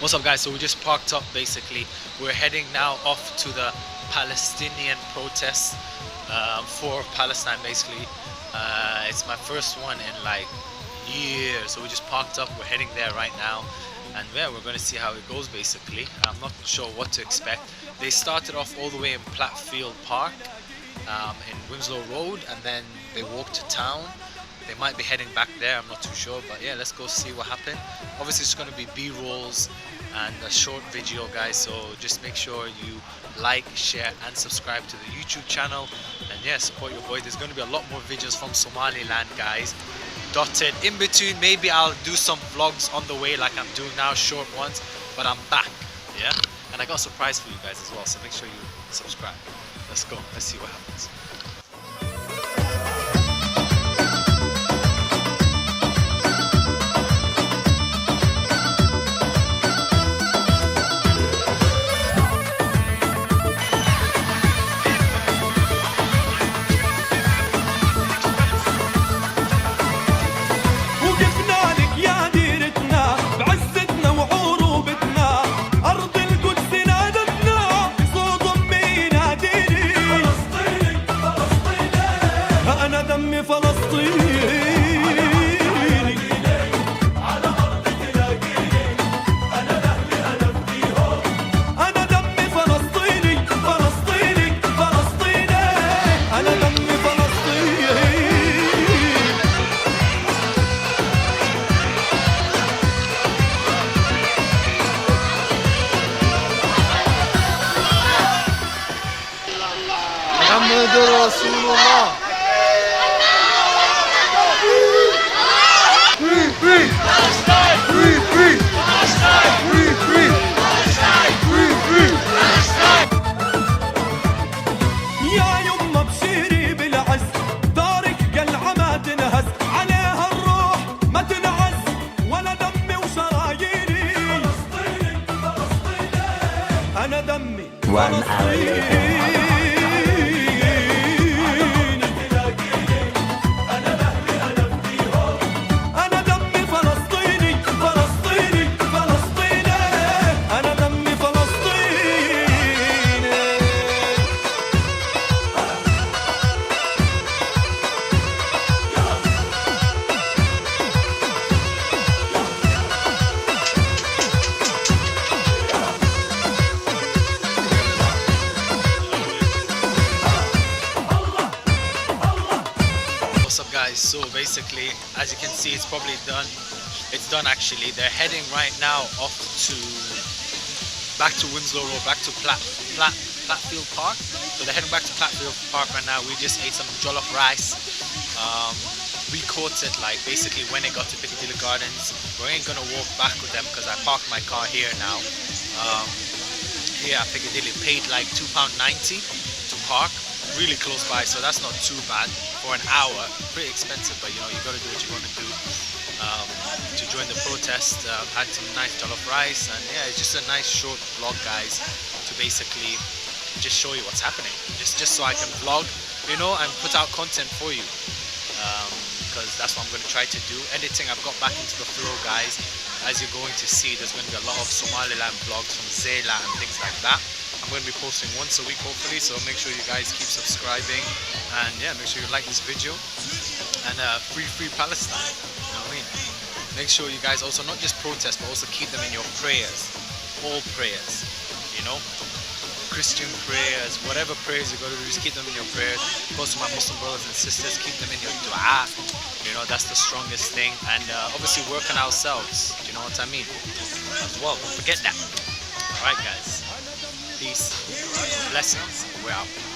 What's up guys, so we just parked up basically. We're heading now off to the Palestinian protests for Palestine basically. It's my first one in like years, so we just parked up. We're heading there right now, and yeah, we're going to see how it goes basically. I'm not sure what to expect. They started off all the way in Plattfield Park in Winslow Road, and then they walked to town. They might be heading back there, I'm not too sure, but yeah, let's go see what happened. Obviously it's going to be B-rolls and a short video guys, so just make sure you like, share and subscribe to the YouTube channel, and yeah, support your boy. There's going to be a lot more videos from Somaliland guys dotted in between. Maybe I'll do some vlogs on the way like I'm doing now, short ones, but I'm back, yeah, and I got a surprise for you guys as well, so make sure you subscribe. Let's go, let's see what happens. محمد رسول الله. Free, free, Palestine. Free, free, Palestine. Free, free, Palestine. Free, free, Palestine. يا يما بشيري بالعز، دارك قلعة ما تنهز، عليها الروح ما تنعز، ولا دمي وشراييني. فلسطيني فلسطيني، أنا دمي فلسطيني. So basically, as you can see, it's probably done. It's done actually. They're heading right now off to back to Winslow Road, back to Plattfield Park. So they're heading back to Plattfield Park right now. We just ate some jollof rice. We caught it like basically when it got to Piccadilly Gardens. We ain't gonna walk back with them because I parked my car here now. Here at Piccadilly, paid like £2.90 to park. Really close by, so that's not too bad for an hour. Pretty expensive, but you know, you gotta do what you want to do to join the protest. Had some nice jollof rice, and yeah, it's just a nice short vlog guys, to basically just show you what's happening, just so I can vlog, you know, and put out content for you, because that's what I'm going to try to do. Editing, I've got back into the flow guys. As you're going to see, there's going to be a lot of Somaliland vlogs from Zela and things like that. I'm going to be posting once a week hopefully, so make sure you guys keep subscribing, and yeah, make sure you like this video, and free Palestine, you know what I mean? Make sure you guys also not just protest, but also keep them in your prayers, all prayers, you know, Christian prayers, whatever prayers you got to do, just keep them in your prayers. Of course, my Muslim brothers and sisters, keep them in your dua, you know, that's the strongest thing, and obviously work on ourselves, do you know what I mean, as well, don't forget that. Alright guys, peace, blessings, we're out.